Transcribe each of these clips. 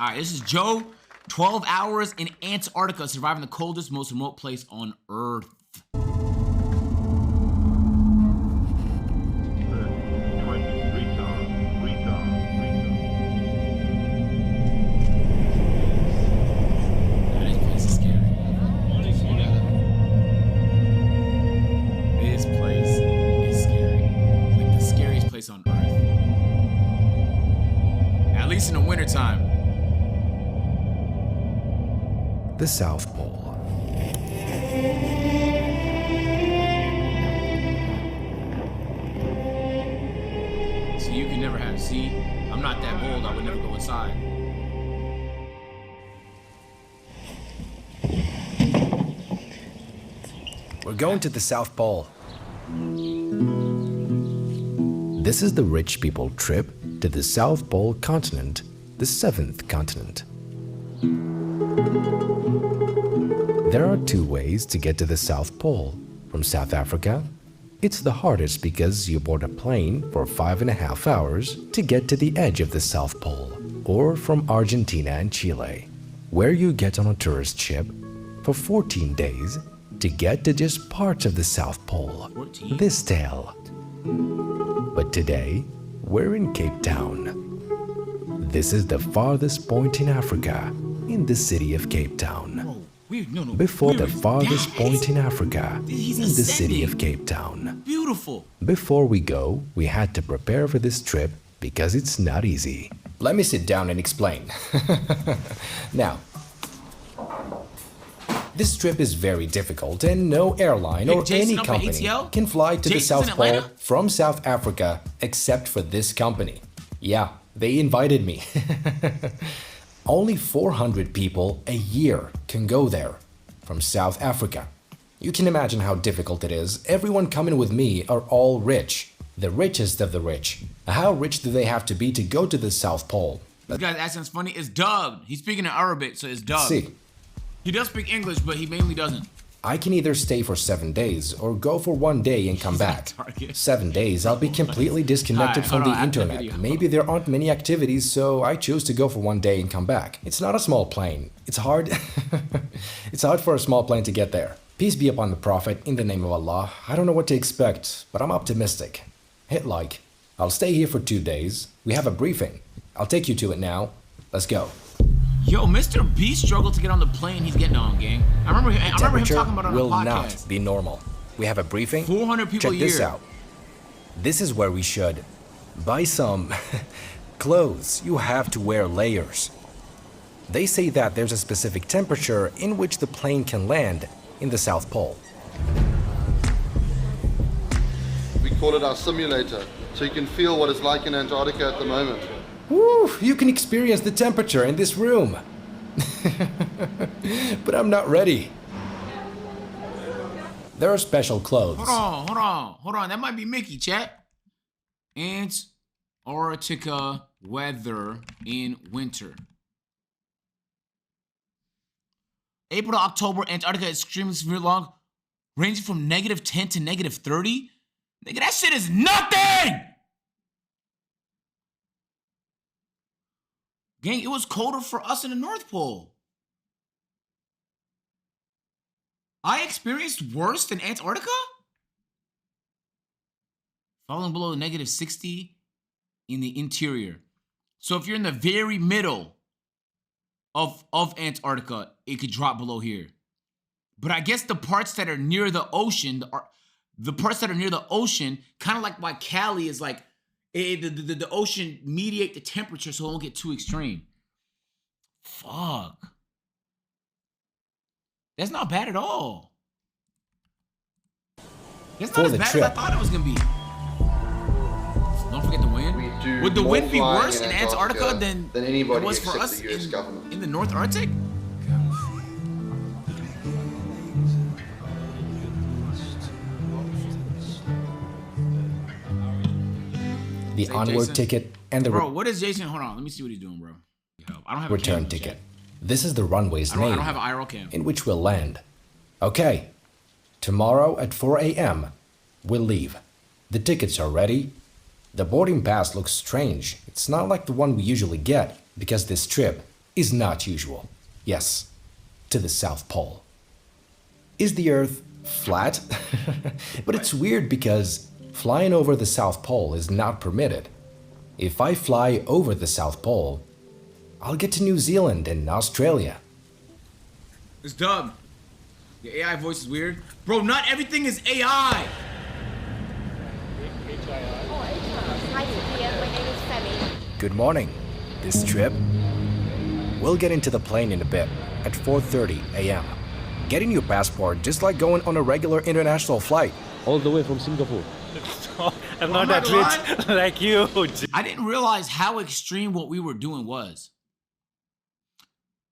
All right, this is Joe. 12 hours in Antarctica, surviving the coldest, most remote place on Earth. On Earth. At least in the wintertime. The South Pole. See, you can never have. See, I'm not that bold. I would never go inside. We're going to the South Pole. This is the rich people trip to the South Pole continent, the seventh continent. There are two ways to get to the South Pole. From South Africa, it's the hardest because you board a plane for 5.5 hours to get to the edge of the South Pole, or from Argentina and Chile, where you get on a tourist ship for 14 days to get to just parts of the South Pole. 14? This tale. But today, we're in Cape Town. This is the farthest point in Africa, in the city of Cape Town. Before the farthest point in Africa, in the city of Cape Town. Beautiful. Before we go, we had to prepare for this trip because it's not easy. Let me sit down and explain. Now, this trip is very difficult and no airline or any company can fly to the South Pole from South Africa except for this company. Yeah, they invited me. Only 400 people a year can go there from South Africa. You can imagine how difficult it is. Everyone coming with me are all rich, the richest of the rich. How rich do they have to be to go to the South Pole? This guy's accent's funny. It's dubbed. He's speaking in Arabic, so it's dubbed. See. He does speak English, but he mainly doesn't. I can either stay for 7 days or go for 1 day and come back. 7 days, I'll be completely disconnected from the internet. Maybe there aren't many activities, so I choose to go for 1 day and come back. It's not a small plane. It's hard. It's hard for a small plane to get there. Peace be upon the Prophet, in the name of Allah. I don't know what to expect, but I'm optimistic. Hit like. I'll stay here for 2 days. We have a briefing. I'll take you to it now. Let's go. Yo, Mr. B struggled to get on the plane he's getting on, gang. I remember him talking about it on a podcast. Will not be normal. We have a briefing. 400 people a year. Check this out. This is where we should buy some clothes. You have to wear layers. They say that there's a specific temperature in which the plane can land in the South Pole. We call it our simulator, so you can feel what it's like in Antarctica at the moment. Woo, you can experience the temperature in this room. But I'm not ready. There are special clothes. Hold on. That might be Mickey, chat. Antarctica weather in winter. April to October, Antarctica is extremely severe long, ranging from -10 to -30. Nigga, that shit is nothing! Gang, it was colder for us in the North Pole. I experienced worse than Antarctica? Falling below -60 in the interior. So if you're in the very middle of Antarctica, it could drop below here. But I guess the parts that are near the ocean, kind of like why Cali is like, the ocean mediate the temperature so it won't get too extreme. Fuck. That's not bad at all. That's not as bad as I thought it was gonna be. Don't forget the wind. Would the wind be worse in Antarctica than it was for us in the North Arctic? The onward ticket and the what is Jason? Hold on, let me see what he's doing, bro. I don't have return ticket. This is the runway's name, I don't have an IRL cam. in which we'll land. Okay, tomorrow at 4 a.m. we'll leave. The tickets are ready. The boarding pass looks strange. It's not like the one we usually get, because this trip is not usual. Yes, to the South Pole. Is the Earth flat? But it's weird because flying over the South Pole is not permitted. If I fly over the South Pole, I'll get to New Zealand and Australia. It's Dub. The AI voice is weird. Bro, not everything is AI. Good morning. This trip? We'll get into the plane in a bit, at 4:30 a.m. Getting your passport just like going on a regular international flight. All the way from Singapore. I'm not that rich like you. I didn't realize how extreme what we were doing was.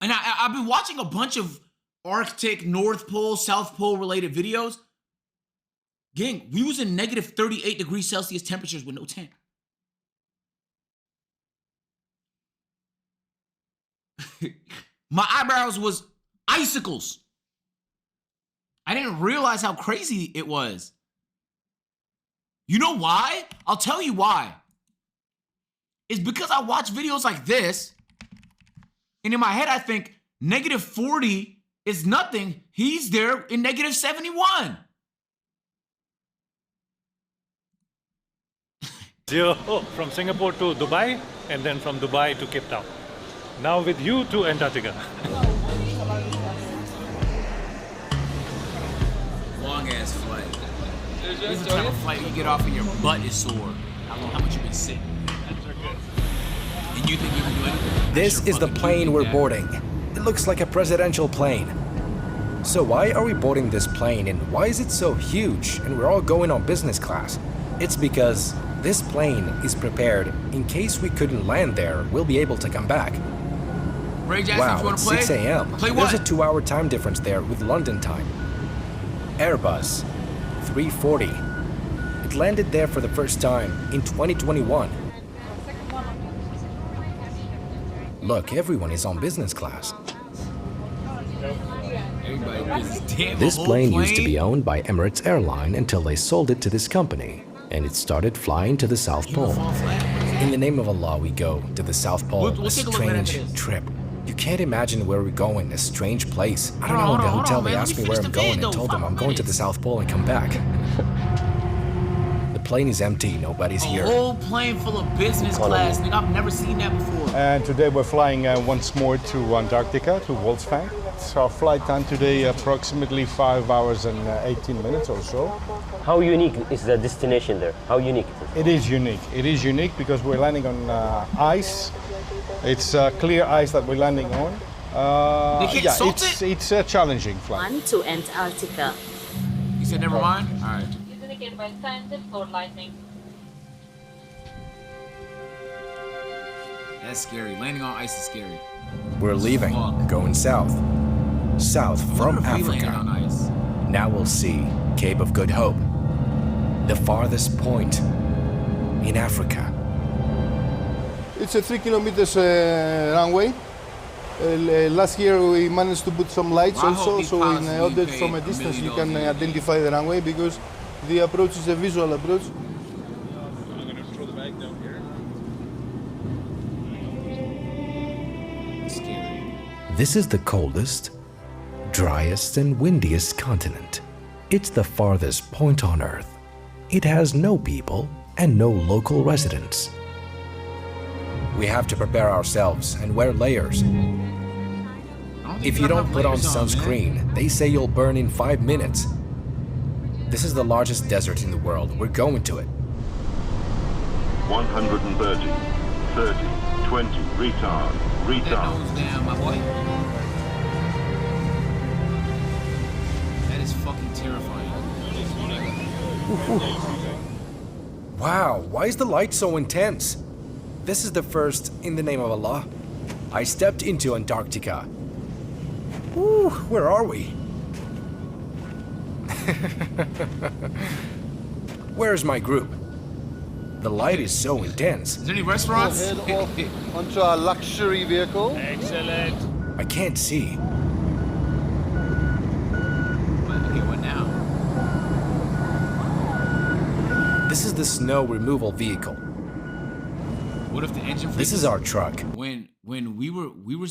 And I've been watching a bunch of Arctic, North Pole, South Pole related videos. Gang, we was in negative 38 degrees Celsius temperatures with no tent. My eyebrows was icicles. I didn't realize how crazy it was. You know why? I'll tell you why. It's because I watch videos like this, and in my head I think negative 40 is nothing. He's there in negative 71. From Singapore to Dubai, and then from Dubai to Cape Town. Now with you to Antarctica. Long ass flight. This is the type of flight you get off and your butt is sore. How much you been sitting? And you think you can do anything? This is the plane we're boarding. It looks like a presidential plane. So why are we boarding this plane and why is it so huge and we're all going on business class? It's because this plane is prepared in case we couldn't land there, we'll be able to come back. Ray Jackson, Wow, you want it's to play? 6 a.m. Play what? There's a 2-hour time difference there with London time. Airbus 340. It landed there for the first time in 2021. Look, everyone is on business class. This plane used to be owned by Emirates Airline until they sold it to this company, and it started flying to the South Pole. In the name of Allah, we go to the South Pole, We'll a take a look at it. strange trip. You can't imagine where we're going, a strange place. I don't know, Hold in the on, hotel man. they Let asked me me where finish I'm the going video, and told them 5 I'm going to the minutes. South Pole and come back. The plane is empty, nobody's A here. whole plane full of business class. Nigga, I've never seen that before. And today we're flying once more to Antarctica, to Wolfsfang. So our flight time today approximately 5 hours and 18 minutes or so. How unique is the destination there? How unique it is? It is unique. It is unique because we're landing on ice. It's clear ice that we're landing on. They can't Yeah, salt it's a challenging flight. On to Antarctica. You said never mind? All right. That's scary. Landing on ice is scary. We're leaving, going south. South from What if we landed on Africa. ice? Now we'll see Cape of Good Hope, the farthest point in Africa. It's a 3 kilometers runway. Last year we managed to put some lights I hope also, these so pilots in are order being from a paid distance $1 you million can a year. identify the runway because the approach is a visual approach. Scary. This is the coldest, driest, and windiest continent. It's the farthest point on Earth. It has no people and no local residents. We have to prepare ourselves and wear layers. If you don't put on sunscreen, they say you'll burn in 5 minutes. This is the largest desert in the world. We're going to it. 130, 30, 20, retard, That retard. nose down, my boy. That is fucking terrifying. Wow, why is the light so intense? This is the first, in the name of Allah. I stepped into Antarctica. Ooh, where are we? Where's my group? The light is so intense. Is there any restaurants? Head off onto our luxury vehicle. Excellent. I can't see. Okay, what now? This is the snow removal vehicle. What if the engine This is our truck. when we were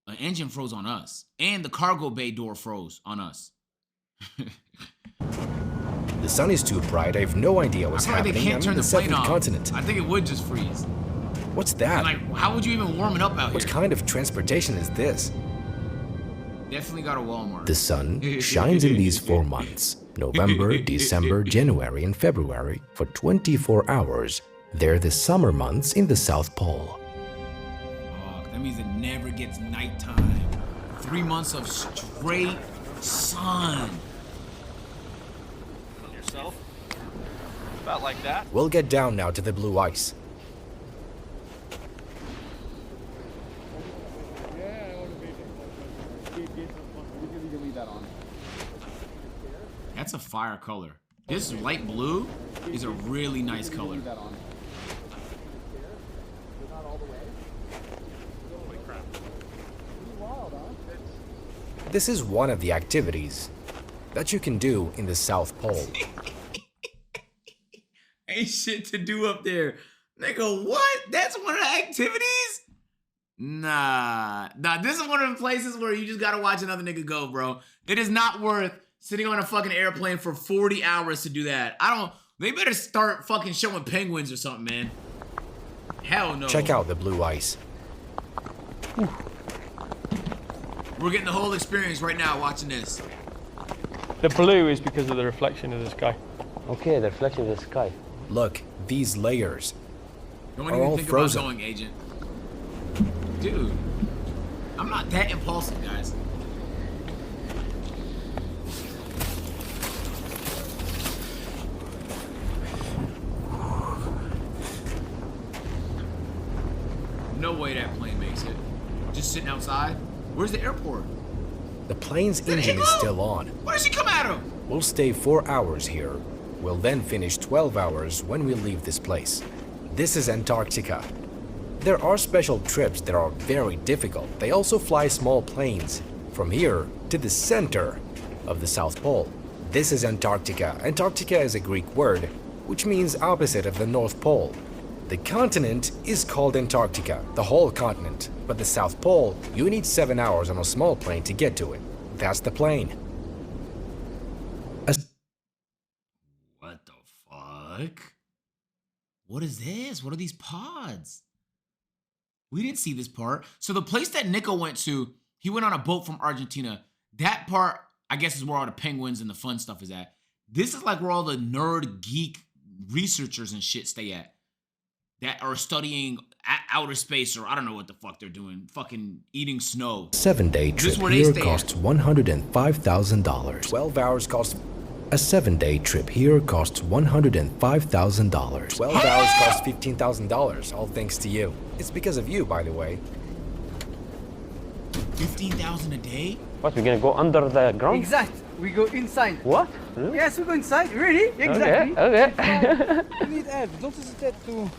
an engine froze on us. And the cargo bay door froze on us. The sun is too bright. I have no idea what's I feel like happening. they can't turn I'm in the the plane seventh off. continent. I think it would just freeze. What's that? And like, how would you even warm it up out What here? kind of transportation is this? Definitely got a Walmart. The sun shines in these 4 months. November, December, January, and February for 24 hours. They're the summer months in the South Pole. Fuck, that means it never gets nighttime. 3 months of straight sun. Yourself? About like that. We'll get down now to the blue ice. That's a fire color. This light blue is a really nice color. This is one of the activities that you can do in the South Pole. Ain't shit to do up there. Nigga, what? That's one of the activities? Nah, this is one of the places where you just gotta watch another nigga go, bro. It is not worth sitting on a fucking airplane for 40 hours to do that. They better start fucking showing penguins or something, man. Hell no. Check out the blue ice. We're getting the whole experience right now watching this. The blue is because of the reflection of the sky. Okay, the reflection of the sky. Look, these layers Don't are even all think frozen. about going, Agent. Dude, I'm not that impulsive, guys. No way that plane makes it. Just sitting outside? Where's the airport? The plane's Did he engine is go? still on. Where does he come at him? We'll stay 4 hours here. We'll then finish 12 hours when we leave this place. This is Antarctica. There are special trips that are very difficult. They also fly small planes from here to the center of the South Pole. This is Antarctica. Antarctica is a Greek word, which means opposite of the North Pole. The continent is called Antarctica, the whole continent. But the South Pole, you need 7 hours on a small plane to get to it. That's the plane. What the fuck? What is this? What are these pods? We didn't see this part. So the place that Nico went to, he went on a boat from Argentina. That part, I guess, is where all the penguins and the fun stuff is at. This is like where all the nerd, geek researchers and shit stay at. That are studying outer space, or I don't know what the fuck they're doing. Fucking eating snow. 7-day This trip is where they here stay costs $105,000. 12 hours costs... A 7-day trip here costs $105,000. 12 hours costs $15,000, all thanks to you. It's because of you, by the way. 15,000 a day? What, we're gonna go under the ground? Exact. We go inside. What? Really? Yes, we go inside. Really? Exactly. Okay. We need help. Don't hesitate to.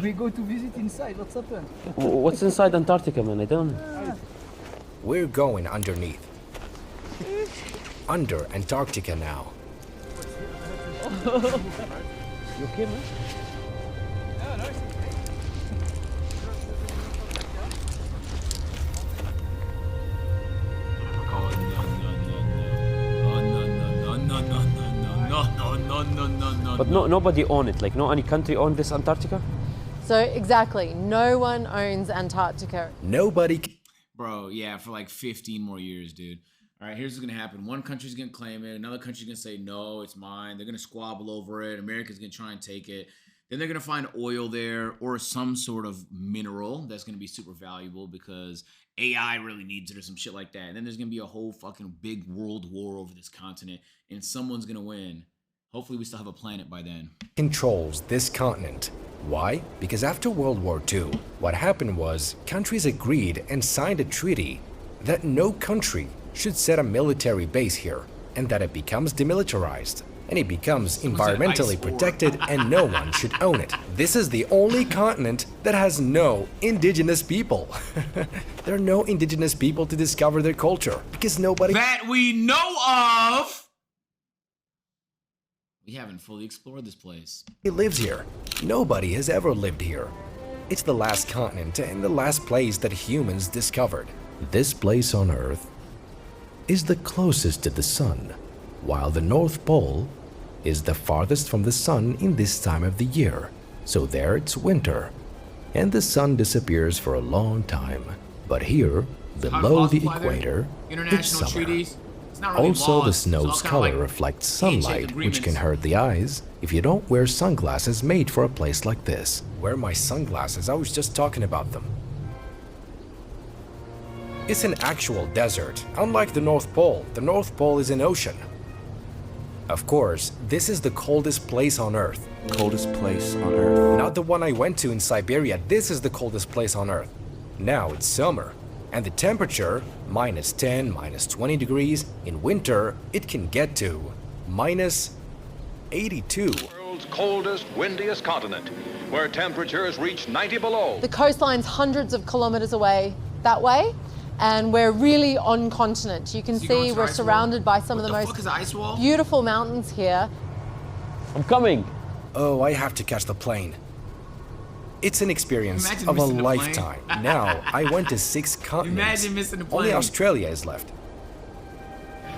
We go to visit inside. What's happened? What's inside Antarctica, man? I don't know. We're going underneath. Under Antarctica now. You okay, man? No. But nobody own it. Like, no any country own this Antarctica? So exactly, no one owns Antarctica. Nobody... Bro, yeah, for like 15 more years, dude. All right, here's what's gonna happen. One country's gonna claim it. Another country's gonna say, no, it's mine. They're gonna squabble over it. America's gonna try and take it. Then they're gonna find oil there or some sort of mineral that's gonna be super valuable because AI really needs it or some shit like that. And then there's gonna be a whole fucking big world war over this continent and someone's gonna win. Hopefully we still have a planet by then. controls this continent. Why? Because after World War II, what happened was countries agreed and signed a treaty that no country should set a military base here and that it becomes demilitarized and it becomes environmentally protected and no one should own it. This is the only continent that has no indigenous people. There are no indigenous people to discover their culture because nobody That we know of! We haven't fully explored this place. lives here. Nobody has ever lived here. It's the last continent and the last place that humans discovered. This place on Earth is the closest to the sun, while the North Pole is the farthest from the sun in this time of the year. So there it's winter, and the sun disappears for a long time. But here, below the equator, it's summer. Treaties. It's not really Also, laws. the It's all snow's kinda color like reflects handshake sunlight, which can agreements. hurt the eyes if you don't wear sunglasses made for a place like this. Where are my sunglasses? I was just talking about them. It's an actual desert. Unlike the North Pole is an ocean. Of course, this is the coldest place on Earth. Coldest place on Earth. Not the one I went to in Siberia. This is the coldest place on Earth. Now it's summer, and the temperature, -10, -20 degrees. In winter, it can get to -82. World's coldest, windiest continent, where temperatures reach 90 below. The coastline's hundreds of kilometers away that way, and we're really on continent. You can So you going see to we're ice wall? surrounded by some What of the the most fuck is an ice wall? beautiful mountains here. I'm coming. Oh, I have to catch the plane. It's an experience Imagine of a missing the plane. lifetime. Now, I went to 6 continents. Imagine missing the Only plane. Australia is left.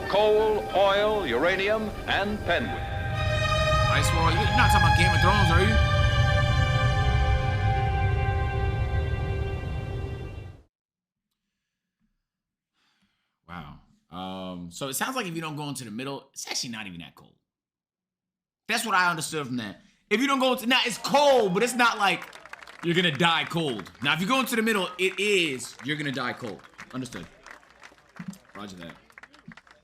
Coal, oil, uranium, and penguin. Ice wall. You're not talking about Game of Thrones, are you? Wow. So it sounds like if you don't go into the middle, it's actually not even that cold. That's what I understood from that. If you don't go into, now it's cold, but it's not like you're gonna die cold. Now, if you go into the middle, you're gonna die cold. Understood. Roger that.